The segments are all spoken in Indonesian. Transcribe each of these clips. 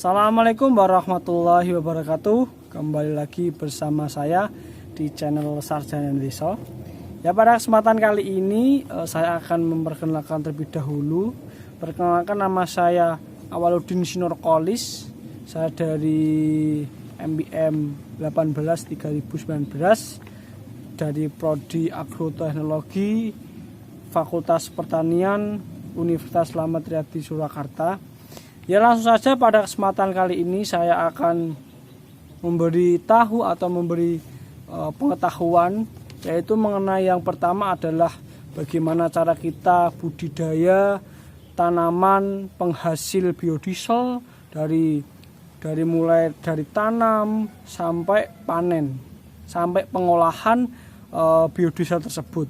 Assalamualaikum warahmatullahi wabarakatuh. Kembali lagi bersama saya di channel Sarjana Desa. Ya, pada kesempatan kali ini saya akan memperkenalkan terlebih dahulu. Perkenalkan, nama saya Awaludin Sinur Qolis. Saya dari MBM 18 2019 dari Prodi Agroteknologi Fakultas Pertanian Universitas Slamet Riyadi Surakarta. Ya, langsung saja pada kesempatan kali ini saya akan memberi tahu atau memberi pengetahuan, yaitu mengenai yang pertama adalah bagaimana cara kita budidaya tanaman penghasil biodiesel dari mulai dari tanam sampai panen sampai pengolahan biodiesel tersebut.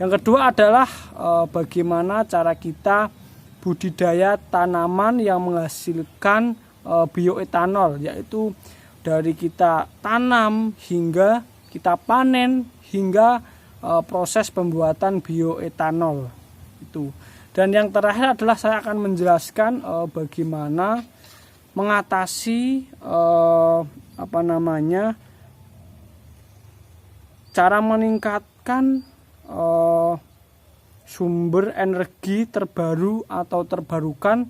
Yang kedua adalah bagaimana cara kita budidaya tanaman yang menghasilkan bioetanol, yaitu dari kita tanam hingga kita panen hingga proses pembuatan bioetanol itu. Dan yang terakhir adalah saya akan menjelaskan bagaimana mengatasi cara meningkatkan sumber energi terbaru atau terbarukan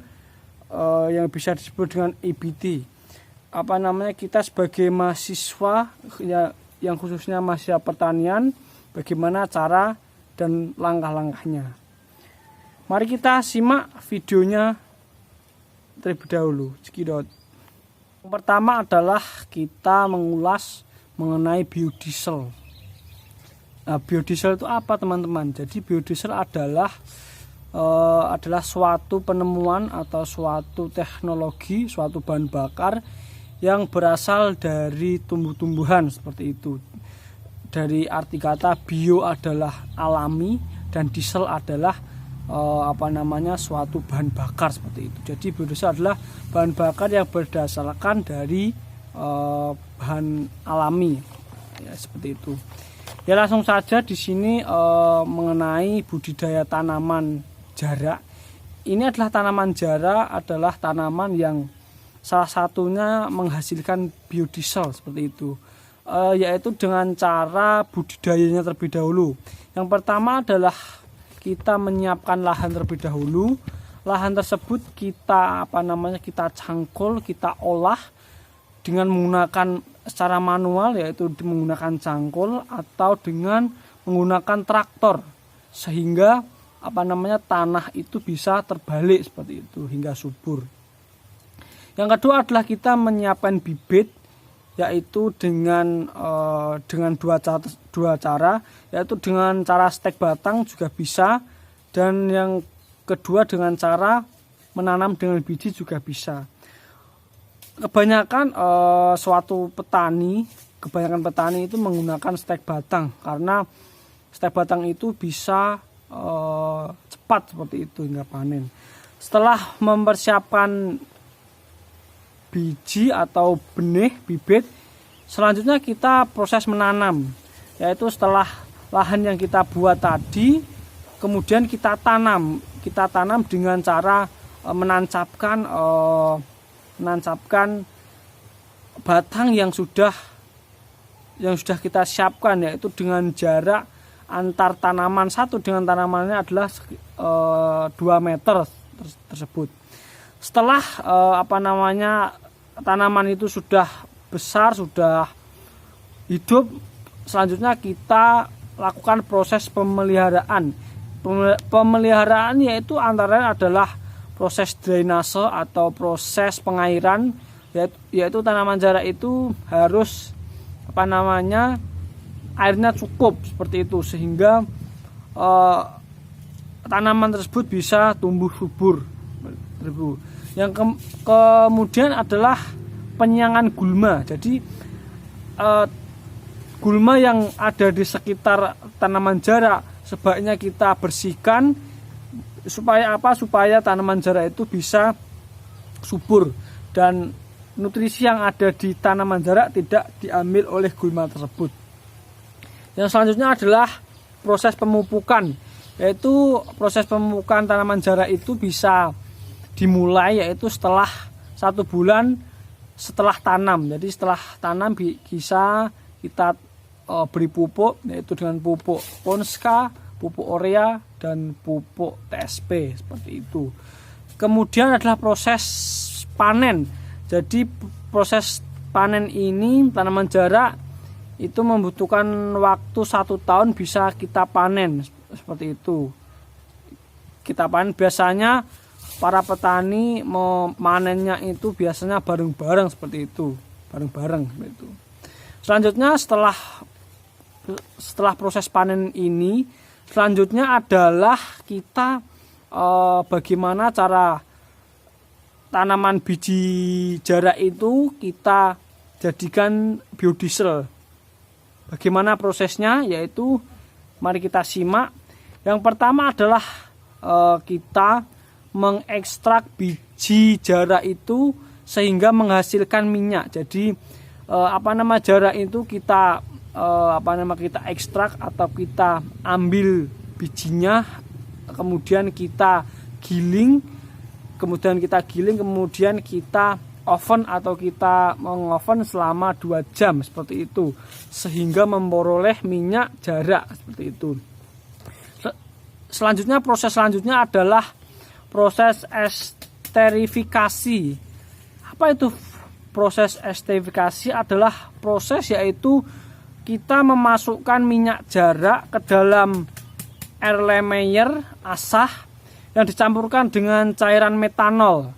yang bisa disebut dengan EBT. Kita sebagai mahasiswa yang khususnya mahasiswa pertanian, bagaimana cara dan langkah-langkahnya. Mari kita simak videonya terlebih dahulu. Cekidot. Yang pertama adalah kita mengulas mengenai biodiesel. Nah, biodiesel itu apa, teman-teman? Jadi biodiesel adalah suatu penemuan atau suatu teknologi, suatu bahan bakar yang berasal dari tumbuh-tumbuhan seperti itu. Dari arti kata bio adalah alami dan diesel adalah suatu bahan bakar seperti itu. Jadi biodiesel adalah bahan bakar yang berdasarkan dari bahan alami, ya, seperti itu. Ya, langsung saja di sini mengenai budidaya tanaman jarak. Ini adalah tanaman jarak adalah tanaman yang salah satunya menghasilkan biodiesel seperti itu. Yaitu dengan cara budidayanya terlebih dahulu. Yang pertama adalah kita menyiapkan lahan terlebih dahulu. Lahan tersebut kita kita cangkul, kita olah dengan menggunakan secara manual, yaitu menggunakan cangkul atau dengan menggunakan traktor, sehingga tanah itu bisa terbalik seperti itu hingga subur. Yang kedua adalah kita menyiapkan bibit, yaitu dengan dua cara, yaitu dengan cara stek batang juga bisa, dan yang kedua dengan cara menanam dengan biji juga bisa. Kebanyakan petani itu menggunakan stek batang, karena stek batang itu bisa cepat seperti itu hingga panen. Setelah mempersiapkan biji atau benih bibit, selanjutnya kita proses menanam, yaitu setelah lahan yang kita buat tadi, kemudian kita tanam dengan cara menancapkan batang yang sudah kita siapkan, yaitu dengan jarak antar tanaman satu dengan tanamannya adalah 2 meter tersebut. Setelah tanaman itu sudah besar, sudah hidup, selanjutnya kita lakukan proses pemeliharaan. Pemeliharaan yaitu antara lain adalah proses drainase atau proses pengairan, yaitu tanaman jarak itu harus airnya cukup seperti itu, sehingga tanaman tersebut bisa tumbuh subur. Yang kemudian adalah penyiangan gulma. Jadi gulma yang ada di sekitar tanaman jarak sebaiknya kita bersihkan. Supaya tanaman jarak itu bisa subur dan nutrisi yang ada di tanaman jarak tidak diambil oleh gulma tersebut. Yang selanjutnya adalah proses pemupukan, yaitu proses pemupukan tanaman jarak itu bisa dimulai yaitu setelah 1 bulan setelah tanam. Jadi setelah tanam bisa kita beri pupuk, yaitu dengan pupuk Ponska, pupuk Urea, dan pupuk TSP seperti itu. Kemudian adalah proses panen. Jadi proses panen ini tanaman jarak itu membutuhkan waktu 1 tahun bisa kita panen seperti itu. Kita panen biasanya para petani memanennya itu biasanya bareng-bareng seperti itu, bareng-bareng seperti itu. Selanjutnya setelah proses panen ini, selanjutnya adalah kita bagaimana cara tanaman biji jarak itu kita jadikan biodiesel. Bagaimana prosesnya? Yaitu mari kita simak. Yang pertama adalah kita mengekstrak biji jarak itu sehingga menghasilkan minyak. Jadi jarak itu kita kita ekstrak atau kita ambil bijinya, kemudian kita giling, kemudian kita oven atau kita mengoven selama 2 jam seperti itu, sehingga memperoleh minyak jarak seperti itu. Proses selanjutnya adalah proses esterifikasi. Apa itu proses esterifikasi? Adalah proses yaitu kita memasukkan minyak jarak ke dalam Erlenmeyer asah yang dicampurkan dengan cairan metanol.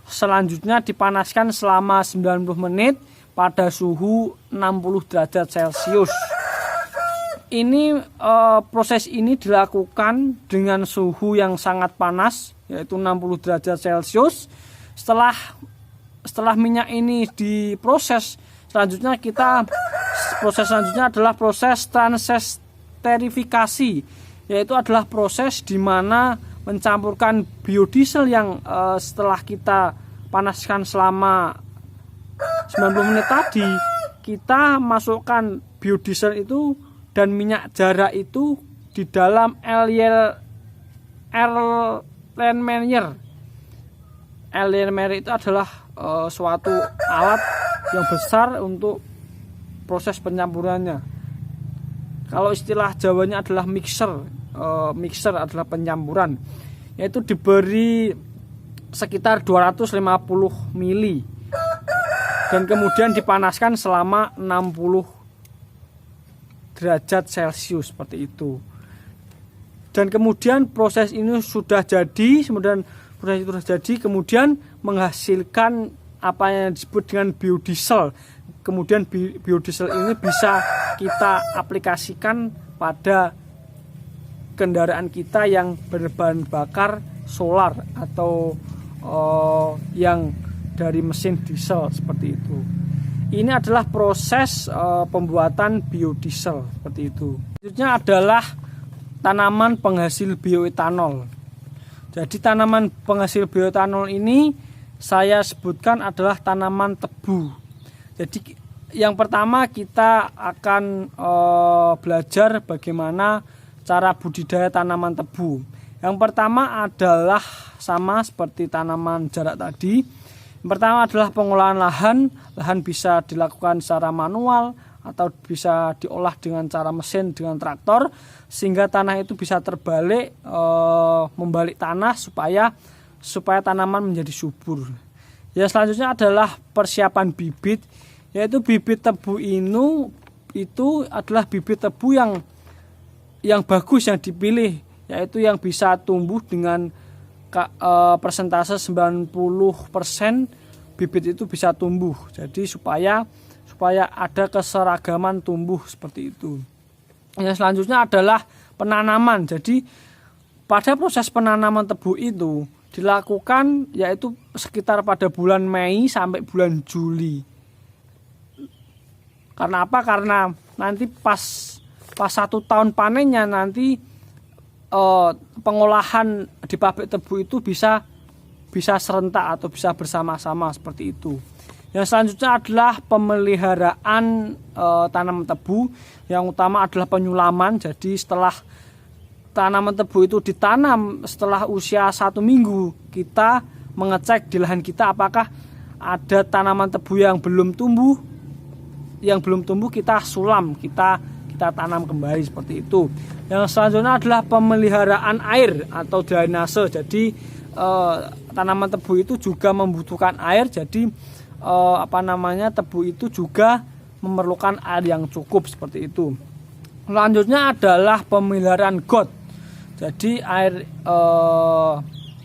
Selanjutnya dipanaskan selama 90 menit pada suhu 60 derajat Celcius. Proses ini dilakukan dengan suhu yang sangat panas, yaitu 60 derajat Celcius. Setelah minyak ini diproses, proses selanjutnya adalah proses transesterifikasi, yaitu adalah proses di mana mencampurkan biodiesel yang setelah kita panaskan selama 90 menit tadi, kita masukkan biodiesel itu dan minyak jarak itu di dalam Erlenmeyer. Erlenmeyer itu adalah suatu alat yang besar untuk proses pencampurannya. Kalau istilah Jawanya adalah mixer. Mixer adalah pencampuran, yaitu diberi sekitar 250 mili dan kemudian dipanaskan selama 60 derajat Celcius seperti itu. Dan kemudian proses ini sudah jadi, kemudian menghasilkan apa yang disebut dengan biodiesel. Kemudian biodiesel ini bisa kita aplikasikan pada kendaraan kita yang berbahan bakar solar atau yang dari mesin diesel seperti itu. Ini adalah proses pembuatan biodiesel seperti itu. Selanjutnya adalah tanaman penghasil bioetanol. Jadi tanaman penghasil bioetanol ini saya sebutkan adalah tanaman tebu. Jadi yang pertama kita akan belajar bagaimana cara budidaya tanaman tebu. Yang pertama adalah sama seperti tanaman jarak tadi. Yang pertama adalah pengolahan lahan. Lahan bisa dilakukan secara manual atau bisa diolah dengan cara mesin dengan traktor, sehingga tanah itu bisa terbalik, membalik tanah supaya tanaman menjadi subur. Yang selanjutnya adalah persiapan bibit, yaitu bibit tebu itu adalah bibit tebu yang bagus yang dipilih, yaitu yang bisa tumbuh dengan persentase 90% bibit itu bisa tumbuh. Jadi supaya ada keseragaman tumbuh seperti itu. Yang selanjutnya adalah penanaman. Jadi pada proses penanaman tebu itu dilakukan yaitu sekitar pada bulan Mei sampai bulan Juli. Karena apa? Karena nanti pas 1 tahun panennya nanti pengolahan di pabrik tebu itu bisa serentak atau bisa bersama-sama seperti itu. Yang selanjutnya adalah pemeliharaan tanaman tebu. Yang utama adalah penyulaman. Jadi setelah tanaman tebu itu ditanam, setelah usia 1 minggu kita mengecek di lahan kita apakah ada tanaman tebu yang belum tumbuh, kita sulam, kita tanam kembali seperti itu. Yang selanjutnya adalah pemeliharaan air atau drainase. Jadi tanaman tebu itu juga membutuhkan air. Jadi tebu itu juga memerlukan air yang cukup seperti itu. Selanjutnya adalah pemeliharaan got. Jadi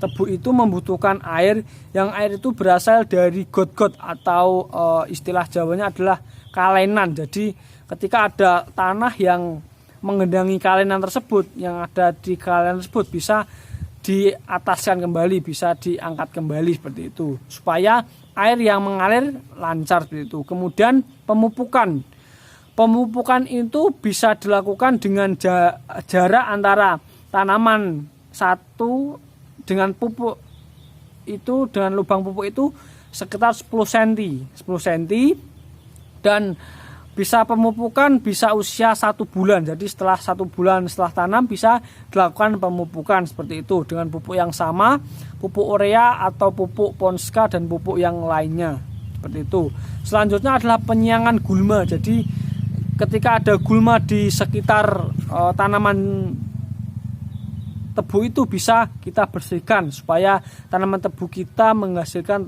tebu itu membutuhkan air, yang air itu berasal dari got-got atau istilah Jawanya adalah kalenan. Jadi ketika ada tanah yang menggenangi kalenan tersebut, yang ada di kalenan tersebut bisa diataskan kembali, bisa diangkat kembali seperti itu, supaya air yang mengalir lancar seperti itu. Kemudian pemupukan itu bisa dilakukan dengan jarak antara tanaman satu dengan pupuk itu, dengan lubang pupuk itu sekitar 10 cm, dan bisa pemupukan bisa usia 1 bulan. Jadi setelah 1 bulan setelah tanam bisa dilakukan pemupukan seperti itu dengan pupuk yang sama, pupuk urea atau pupuk Ponska dan pupuk yang lainnya seperti itu. Selanjutnya adalah penyiangan gulma. Jadi ketika ada gulma di sekitar tanaman tebu itu bisa kita bersihkan supaya tanaman tebu kita menghasilkan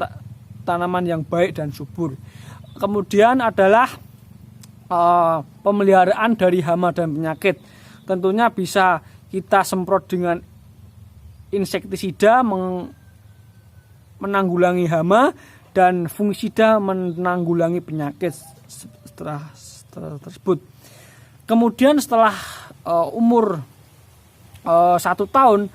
tanaman yang baik dan subur. Kemudian adalah pemeliharaan dari hama dan penyakit. Tentunya bisa kita semprot dengan insektisida menanggulangi hama, dan fungisida menanggulangi penyakit tersebut. Kemudian setelah umur 1 tahun,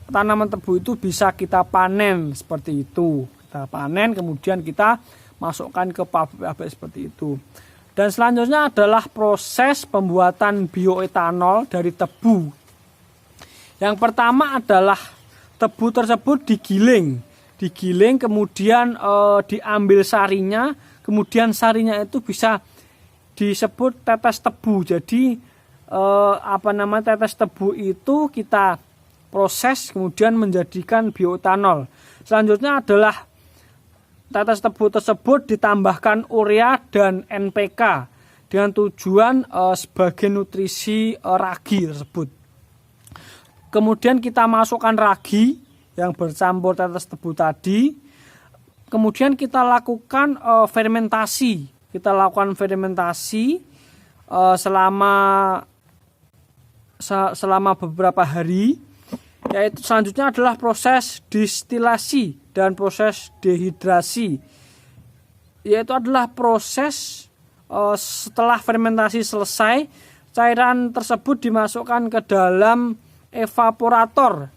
tanaman tebu itu bisa kita panen seperti itu. Kita panen, kemudian kita masukkan ke pabrik seperti itu. Dan selanjutnya adalah proses pembuatan bioetanol dari tebu. Yang pertama adalah tebu tersebut digiling, kemudian diambil sarinya, kemudian sarinya itu bisa disebut tetes tebu. Jadi tetes tebu itu kita proses kemudian menjadikan bioetanol. Selanjutnya adalah tetes tebu tersebut ditambahkan urea dan NPK dengan tujuan sebagai nutrisi ragi tersebut. Kemudian kita masukkan ragi yang bercampur tetes tebu tadi. Kemudian kita lakukan fermentasi. Selama beberapa hari. Yaitu selanjutnya adalah proses distilasi dan proses dehidrasi, yaitu adalah proses setelah fermentasi selesai, cairan tersebut dimasukkan ke dalam evaporator.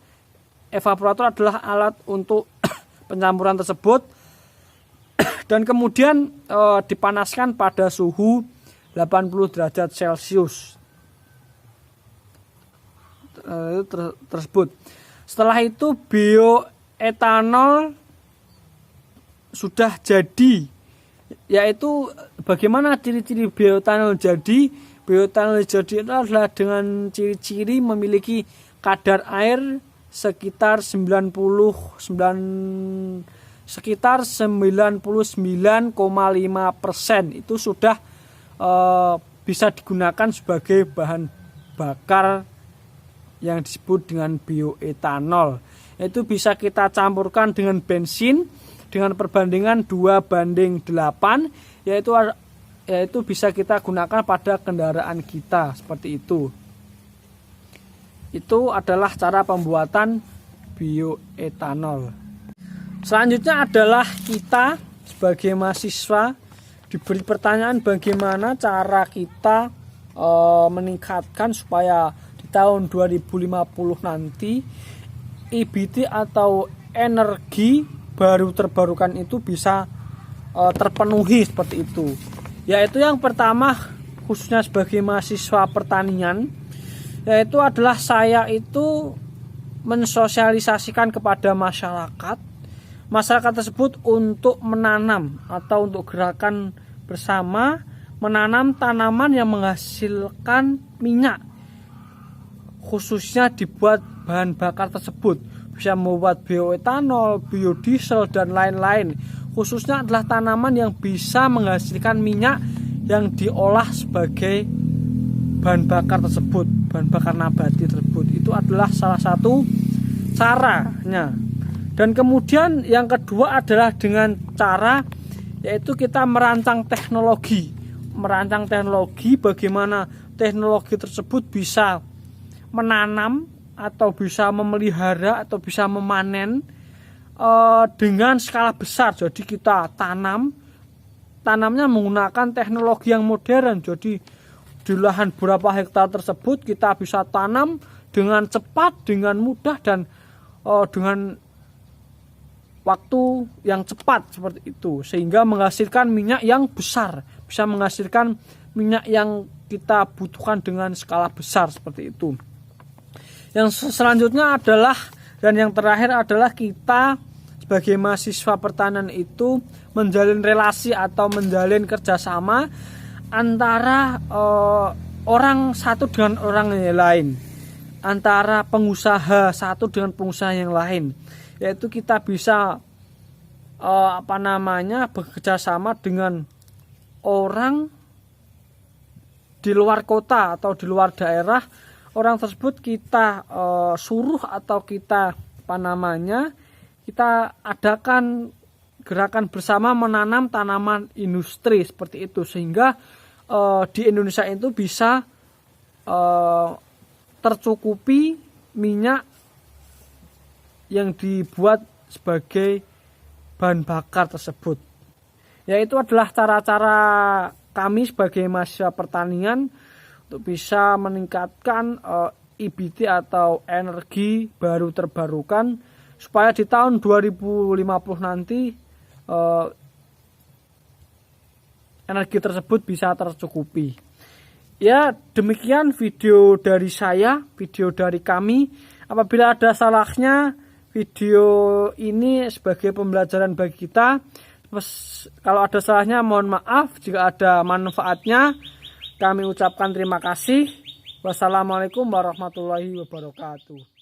Evaporator adalah alat untuk pencampuran tersebut dan kemudian dipanaskan pada suhu 80 derajat Celcius tersebut. Setelah itu bioetanol sudah jadi. Yaitu bagaimana ciri-ciri bioetanol jadi? Bioetanol jadi itu adalah dengan ciri-ciri memiliki kadar air sekitar 99,5%. Itu sudah bisa digunakan sebagai bahan bakar yang disebut dengan bioetanol. Itu bisa kita campurkan dengan bensin dengan perbandingan 2:8, yaitu bisa kita gunakan pada kendaraan kita seperti itu. Itu adalah cara pembuatan bioetanol. Selanjutnya adalah kita sebagai mahasiswa diberi pertanyaan bagaimana cara kita meningkatkan supaya tahun 2050 nanti EBT atau energi baru terbarukan itu bisa terpenuhi seperti itu. Yaitu yang pertama, khususnya sebagai mahasiswa pertanian, yaitu adalah saya itu mensosialisasikan kepada masyarakat tersebut untuk menanam atau untuk gerakan bersama menanam tanaman yang menghasilkan minyak, khususnya dibuat bahan bakar tersebut bisa membuat bioetanol, biodiesel dan lain-lain. khususnya adalah tanaman yang bisa menghasilkan minyak yang diolah sebagai bahan bakar tersebut, bahan bakar nabati tersebut. Itu adalah salah satu caranya. Dan kemudian yang kedua adalah dengan cara yaitu kita merancang teknologi bagaimana teknologi tersebut bisa menanam atau bisa memelihara atau bisa memanen dengan skala besar. Jadi kita tanamnya menggunakan teknologi yang modern. Jadi di lahan berapa hektar tersebut kita bisa tanam dengan cepat, dengan mudah, dan dengan waktu yang cepat seperti itu, sehingga menghasilkan minyak yang besar, bisa menghasilkan minyak yang kita butuhkan dengan skala besar seperti itu. Yang selanjutnya adalah, dan yang terakhir adalah, kita sebagai mahasiswa pertanian itu menjalin relasi atau menjalin kerjasama antara orang satu dengan orang yang lain, antara pengusaha satu dengan pengusaha yang lain, yaitu kita bisa bekerjasama dengan orang di luar kota atau di luar daerah. Orang tersebut kita suruh atau kita kita adakan gerakan bersama menanam tanaman industri seperti itu, sehingga di Indonesia itu bisa tercukupi minyak yang dibuat sebagai bahan bakar tersebut. Yaitu adalah cara-cara kami sebagai mahasiswa pertanian untuk bisa meningkatkan EBT atau energi baru terbarukan, supaya di tahun 2050 nanti energi tersebut bisa tercukupi. Ya, demikian video dari saya, video dari kami. Apabila ada salahnya, video ini sebagai pembelajaran bagi kita. Kalau ada salahnya mohon maaf. Jika ada manfaatnya, kami ucapkan terima kasih. Wassalamualaikum warahmatullahi wabarakatuh.